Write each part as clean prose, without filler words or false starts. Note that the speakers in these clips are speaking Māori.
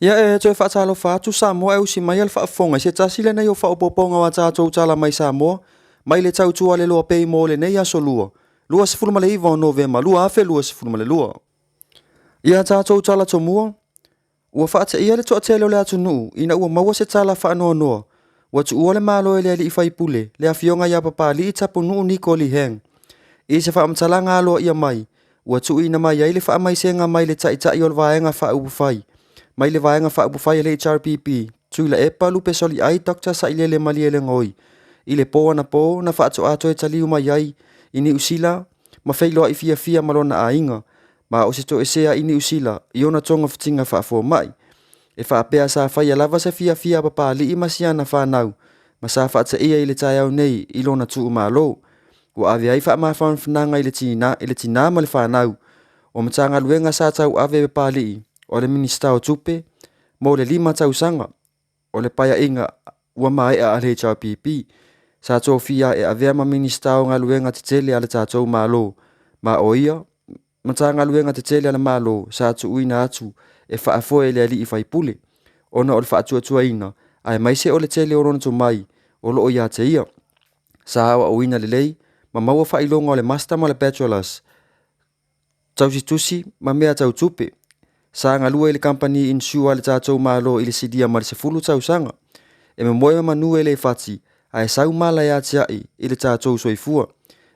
Ia e toe whaatalo whaatu Samoa e usi mai al whaafonga se tasi le nei o whaapoponga wa tātou tala mai Samoa. Mai le tautua le loa pei mo le nei aso lua. Lua se fulma le iwa o Novema, lua afe lua se fulma le lua. Ia tātou tala tomua. Ua whaata ia le toa tele o le atu nuu, ina ua maua se tala whaanoa noa. Ua tu ua le malo e le ali i whaipule, le awhionga ia papa li i tapu nuu niko li heng. I se whaamtalanga aloa ia mai. Ua tu ina mai ai le whaamaisenga mai le tai o le vaenga whaupu mai le vaenga whaapu whai le HRPP, tui la epa lupe soli ai Dr. Sailele Maliele ngoi. I le poa na po na whaato ato e taliu mai ai, ini usila, ma whailoa i fia malona a inga, ma o se to esea ini usila, i ona tonga fitinga whaafo mai. E whaapea sa whai alava se fia papa li i masiana whanau, ma sa whaata ia i le tai au nei i lona tuu malo. Ua ave ai whaamawhan whananga i le tina ma le whanau, o matanga luenga sa tau ave papa li i. O le minista o tupe, mo le 5 tausanga, o le paya inga ua mai a le HRPP, sa tō fia e avea ma minista o ngā luenga te tele ale tātou malo, ma o ia, mata ngā luenga te tele ale malo, sa tu uina atu, e whaafoe le ali i whaipule, ona o le whaatua ina, ai maise o le tele o rona to mai, o lo o ia te ia, sa hawa o ina le lei, ma maua whailonga o le master ma le bachelors, tausitusi ma mea tau tupe, sa ngalua i le company insua le tātou malo i le sidia ma le sefulu tausanga. E me moe manu e le fati, a e sau mala ya tiai i le tātou soifua.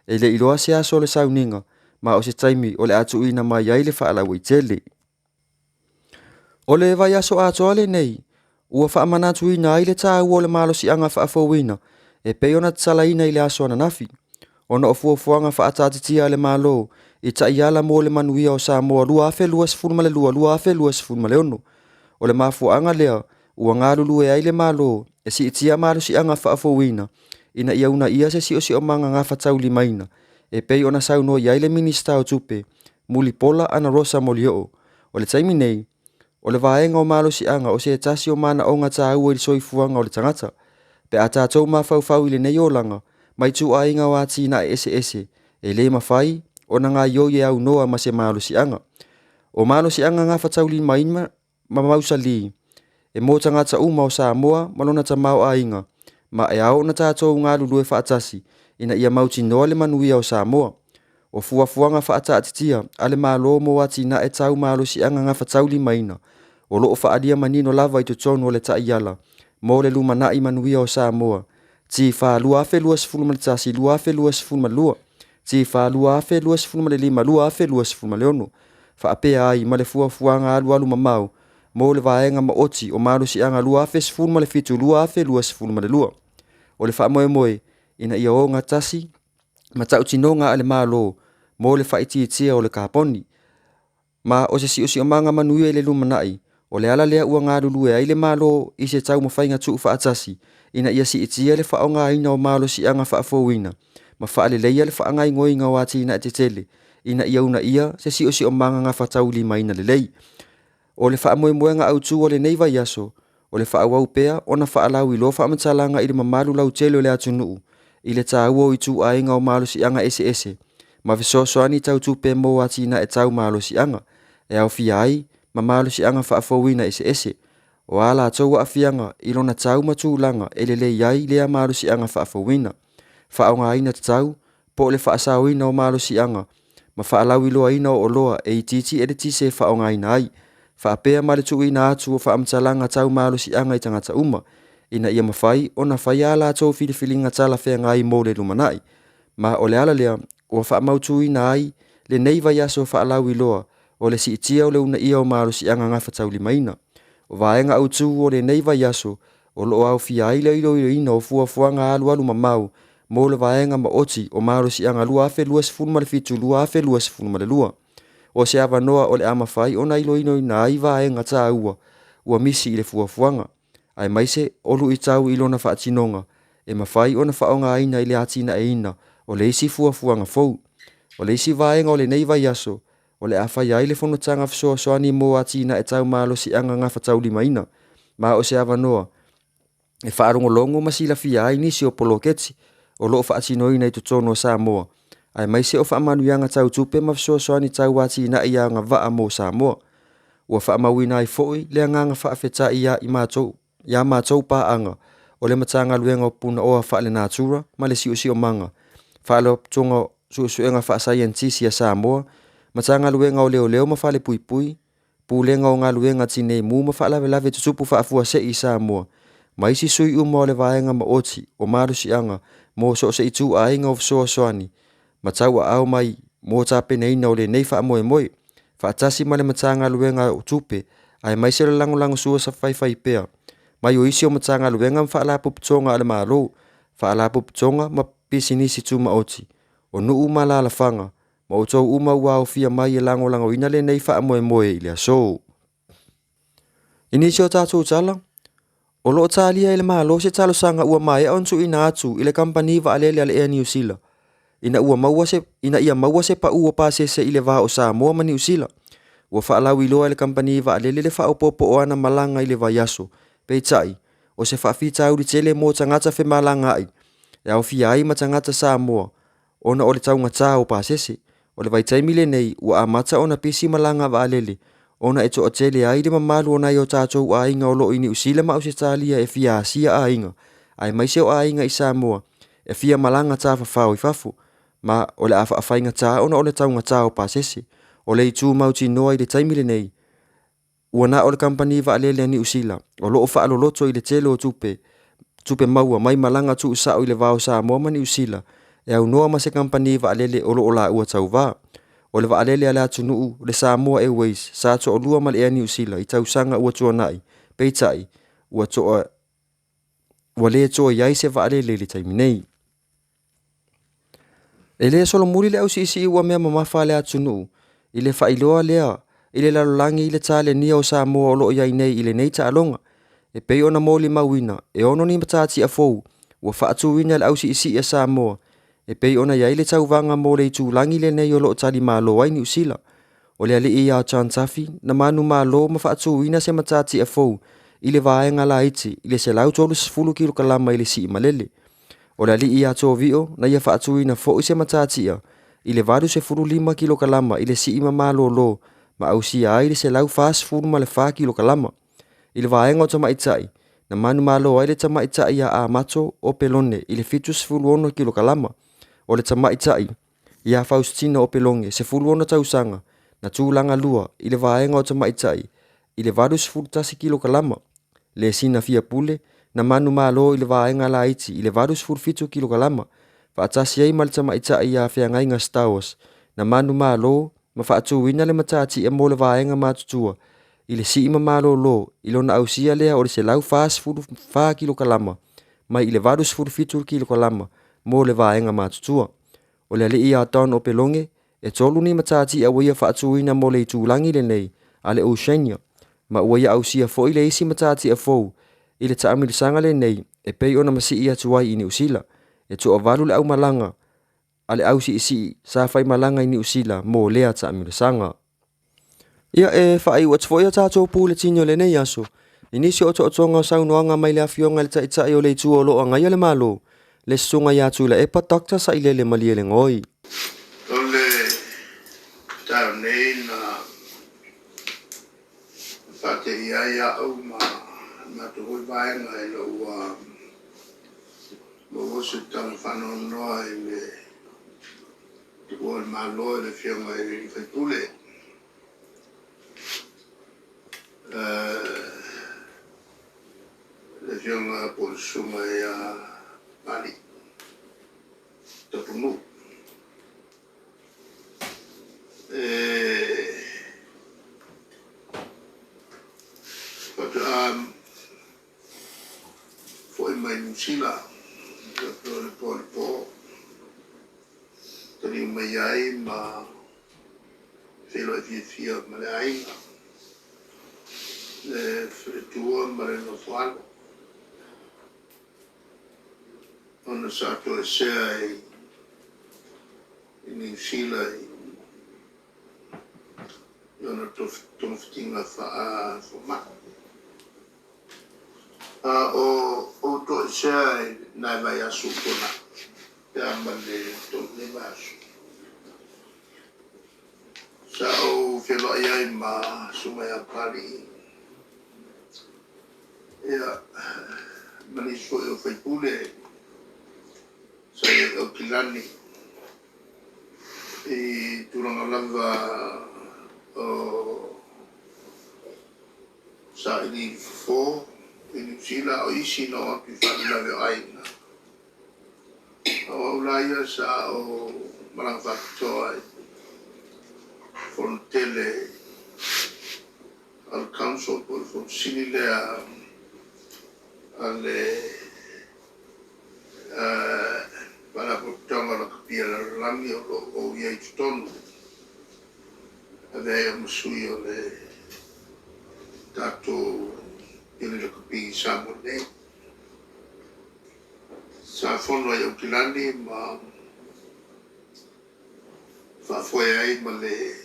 E le iloa se aso le sau ninga, ma o se taimi o le atu ina mai ai le whaalau i tele. O le vai aso ato ale nei, ua whaamanatu ina ai le tāu o le malo si anga whaafowina, e peiona tsala ina i le aso ananafi. Ona o fuafuanga whaatatitia le malo, i taiala mo le manuia o Samoa lua afe lua sifunu male lua, lua afe lua sifunu male ono. O le mafuanga lea, ua ngā lulu e ai le malo, e si itia malo si anga whaafowina, ina ia una ia se si o manga ngā whatau limaina, e pei ona sauno i ai le minista o tupe, muli pola ana rosa molio. O le taimi nei, o le vaenga o malo si anga o se tasi o mana o ngā tāua i soifuanga o le tangata, pe a tātou mawhauwhau i le nei o langa, mai tu a inga wā tina e ese, e le mawhai, ona ngā yo ye au noa ma se malo si anga. O malo si anga ngā whatau li maima ma mausa li. E mō tangata uma o Samoa malona ta mau a inga. Ma e au na tātou ngā lulu e whaatasi ina ia mauti noa le manuia o Samoa. O fuafuanga whaatatitia ale malo mo wati na e tau malo si anga ngā whatau li maina. O loo whaadia manino lava i tutonu o le taiala. Mo le lumana i manuia o Samoa. Ti wha lua afe lua sifunu malitasi lua afe lua sifunu malua. Ti wha lua afe lua sifunu male lima lua afe lua sifunu male ono. Wha apea ai ma le fuafuanga alu alu mamau. Mo le vaenga ma oti o malu si anga lua afe sifunu male fitu lua afe lua sifunu male lua. O le wha moe moe ina ia o ngā tasi ma tauti no ngā ale malo. Mo le wha iti tia o le kaponi. Ma o se si o manga manuia i le lumanai. O le ala lea ua ngā lulu e ai le malo i se tau mawhainga tuu wha atasi. Ina ia si itia le wha o ngā ina o malo si anga wha afowina. Ma wha ale leia le wha angai ngoi ngā wāti ina e te tele. Ina ia una ia se si o manga ngā whatau lima ina le lei. O le wha moe moe ngā autu o le neiva yaso. O le wha awau pea o na wha alau i lo wha amatalanga i le mamalu lau tele o le atu nuu. I le tāua o i tū ai ngā o malo si anga ese. Ma visosoani tau tū pe mo wāti ina e tau malo si anga. E au fia ai, ma malo si anga wha afowina ese. O ala tau a fianga i lona tau matulanga e le iai lea malo si anga wha afowina. Wha o ngā ina te tau, po le wha asau ina o malo si anga. Ma wha alau i loa ina o loa e i titi e le tise wha o ngā ina ai. Wha apea ma le tu ina atu o wha amtalanga tau malo si anga i tangata uma. Ina ia mawhai o na whai ala tau whiliwhilinga tala whea ngai mo le lumanai. Ma o le ala lea, o wha amautu ina ai, le neiva yaso wha alau i loa, o le si itia o le una ia o malo si anga ngā whatau limaina. O vaenga autu o le neiva yaso, o loo au fia ai le ilo ina o fuafuanga alu alu mamau, mo le vaenga ma oti o malo si anga lua afe lua sifunu male fitu lua afe lua sifunu male lua. O se ava noa o le ama whai o na ilo ino ina ai vaenga tā ua misi i le fuafuanga. Ai maise olu i tau ilo na whaatinonga, e mawhai o na whaonga aina i le atina e ina, o le isi fuafuanga fau. O le isi vaenga o le neiva yaso, o le awhai ai le whanotanga fisoa soani mo atina e tau malo si anga ngā whatau limaina. Ma o se ava noa, e whaarongolongo masila fia ai nisi o poloketi, o loo whaatinoina i tutono Samoa. Ai maise o whaamanuianga tau tupe mafisoa soani tau atina i anga vaa mo Samoa. ua whaamawina ai fo'i le anganga whaafeta ia I mātou pāanga o le matanga luenga o puna oa whaale nātura ma le si o manga. Whaalo tonga suenga whaasaientisi a Samoa, matanga luenga o leo ma whaale pui, pulenga o ngā luenga tine mu ma whaalawe lave tutupu whaafua se I Samoa. Ma isi sui uma o le vaenga ma oti o marusianga mo so se itu ainga o soani. Matau a au mai mo tāpene ina o le nei whaamoe. Whaatasi ma le matanga luenga o tupe, ai mai se le lango sua sa whai pea. Mai o isi o matanga luenga ma whaalapu pitonga ale malo, whaalapu pitonga ma pisinisi tu ma oti. O nuu ma la fanga, ma o tau uma ua o fia mai e lango ina le nei whaamoe I le aso. Inisi o tātou tala, o loo talia I le malo se talo sanga ua mai on tu ina atu I le kampani va alele ale Air New Zealand. Ina ia maua se pa ua pase se I le va o Samoa ma New Zealand. Ua whaalau I loa I le kampani va alele le whaopopo o ana malanga I le vaiaso. Peitai, o se whaafita uri tele mo tangata whe malanga ai. E au fia ai ma tangata Samoa. Ona o le taunga tā o pasese. O le vaitaimile nei ua amata ona pisi malanga va alele. Ona e toa tele ai le mamalu ona I o tātou a inga o loo I New Zealand ma o se talia e fia asia a inga. Ai maise o a inga I Samoa. E fia malanga tā whawhau I fafu. Ma o le afa afainga tā ona o le taunga tā o pasese. O le itu mauti noa I le taimile nei. Ua na o le kampani va alele a New Zealand. O loo whaaloloto I le tele o tupe maua mai malanga tu usao I le vao Samoa ma New Zealand. E au noa ma se kampani va alele o loo la ua tau va. O le va alele ala atu nuu le Samoa Airways sa to o lua ma le Air New Zealand I tau sanga ua tua nai. Peitai, ua le toa iai se va alele le taiminei. E le solo muri le au si ua mea mamafa le atu nuu. I le whailoa lea, I le lalolangi I le tale nia o Samoa o loo iai nei I le nei ta alonga. E pei ona moli mawina, e ono ni matati a fou, ua whaatu wina le au si a Samoa. E pei ona iai le tauvanga mo le itu langi le nei o loo tali malo ai New Zealand. O le ali I au chantafi, na manu malo ma whaatu wina se matati a fou, I le vaenga la iti, I le se lau tolu sifulu kilo kalama I le si malele. O le ali I ato vio, na ia whaatu wina fo I se matati a, I le vadu se furu 5 kilo kalama I le si ima malo lo, ma au si ai le se lau fas furu ma le 4 kilo kalama. I le vaenga o tamaitai, na manu malo ai le tamaitai a mato o pelone I le fitu sifuru 1 kilo kalama. O le tamaitai, ia Faustina o pelonge se furu 1 tausanga, na tūlanga lua I le vaenga o tamaitai, I le vadu sifuru 3 kilo kalama. Le sina fia pule, na manu malo I le vaenga la iti I le vadu sifuru 7 kilo kalama. Faatasi ai mal tamaitai ia whiangai ngā Star Wars, na manu malo ma whaatu wina le matati e mo le vaenga matutua. I le si ima malo lo, I lona ausia lea o le se lau fas furu 4 kilo kalama, mai I le vadu sifuru 7 kilo kalama, mo le vaenga matutua. O le ali ia aton o pelonge, e tolu ni matati a waia whaatu wina mo le tūlangi le nei, a le Oceania, ma waia ausia fo I le isi matati a fou, I le taamilisanga le nei, e pei ona masi ia tuai I New Zealand, e toa valu le au malanga, ale au si sa fai malanga I New Zealand mo lea taamilisanga. Ia e whai ua tfoia tātou pūle tino le nei aso. Inisi o toa saunoanga mai le awhionga le taitai o le tua o loa ngai le malo. Le sunga ia tu le epa takta sa ile le malie le ngoi. O le tau nei na pate ia au ma tuhui vaenga e lo mo se tau whanon noa I le tua le malo le whionga I whaitule. Le whionga po sunga ia mali tapunu. But foi mai New Zealand le po tani mai ai ma felo fia ma le ainga le fretua ma le nofualo ona sato e sea I New Zealand ona toftinga fa ma o to sea na vai asu kona ya mane to ne vasu sa o fe whelo ai ma sumaya pari. Ia, mani so e whai pule, sa e o kilani. I turanga lava o sa ili fo, ini sila o isi no api whanila veo aina. O ulaia sa o marang whakatoa Fontele al council por Fonsinile ale para portanga la kapia la langi o ia tonu ave musui o le tato ele la kapia samone sa fono ai o kilani ma fa foi ai ma le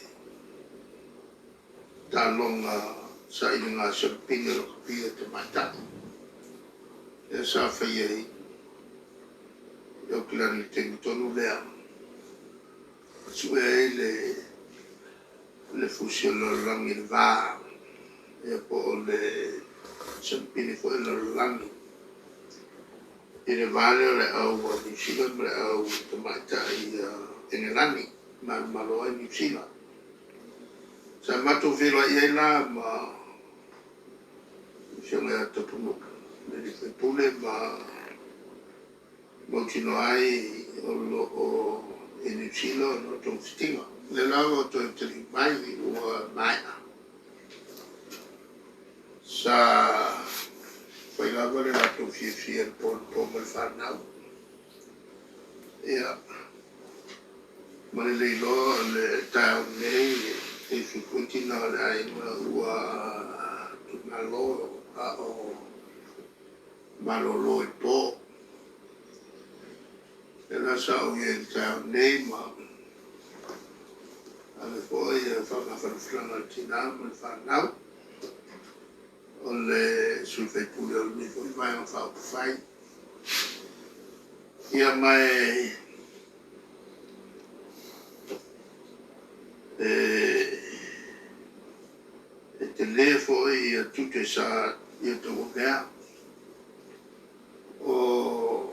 talonga sa inga sepinga lo kapia te mata e sa fai ai o kilani te tonu lea su e le fusiolo langi le va e po le sepini fo le langi e le vale le au ni sila le au te mata i engelani ma malo ai ni sila sa mato velo ia la ma siamo tapuno le pule ma mo chino ai o inizilo no to stima le lavo to te mai o mai sa poi la vole la to fi por me fa na ia ma le lo le ta nei e si continua ai ua malo a o malolo e po e la sa o ye ta nei ma ale poi fa una frana tina ma fa now o le sul fai pure al mi poi vai a fa fai ia mai telefo e tutte sa io to ga o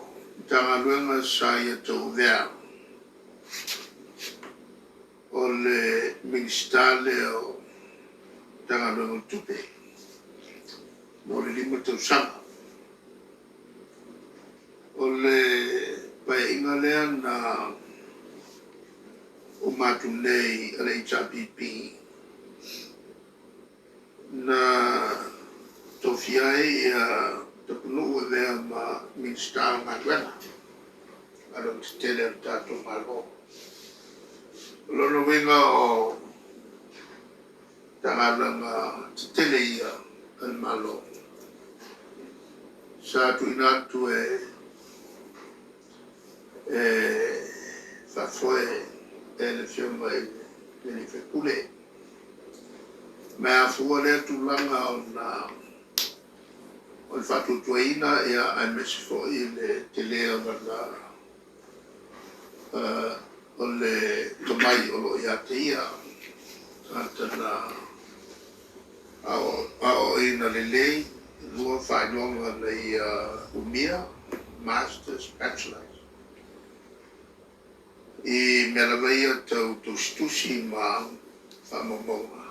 tanga sa io to ga o le ministale o tanga luenga tutte mo le lima to sama o le pai inga lea na o matu nei ale HRPP na tofiai te punu lea ma minister Manuela alon te tele tato malo lono winga o tangalanga te tele ia al malo sa tu inatu fa foi le fiamma le fe pule ma fuole tu langa on fatto tuina e a messo fuori le tele on le tomai o lo ia antana ao ina le lei lo fai longa le umia masters bachelor e me la veia to stusi ma fa momonga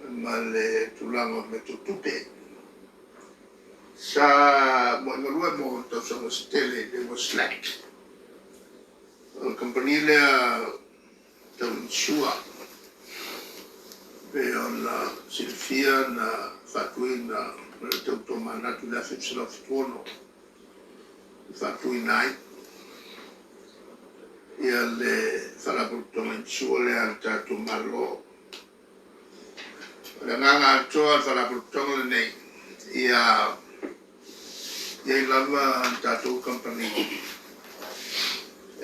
ma le tulanga me to tupe sa mo ngalua mo to so stele de was slack o compagnie le to sua pe ona Silvia na fatuina to mana tu la fitselo fitono fatuina ia le whalaputonga sua le alta tu malo. Le nganga atoa whalaputonga le nei ia lava alta tu company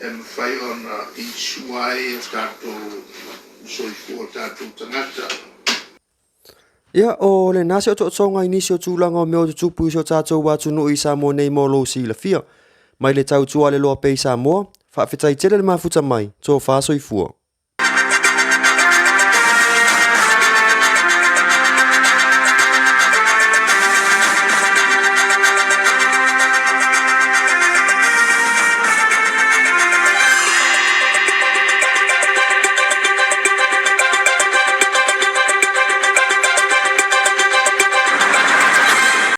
e mwhai ona insuai tato soifua tato tangata. Ia o le nasi o to'atonga inisi o tūlanga o meo te tupu iso tātou watu no i Samoa nei mo lo si la fia. Mai le tautua le loa pei Samoa, whaafetai tele le mafuta mai, tō whāsoifua.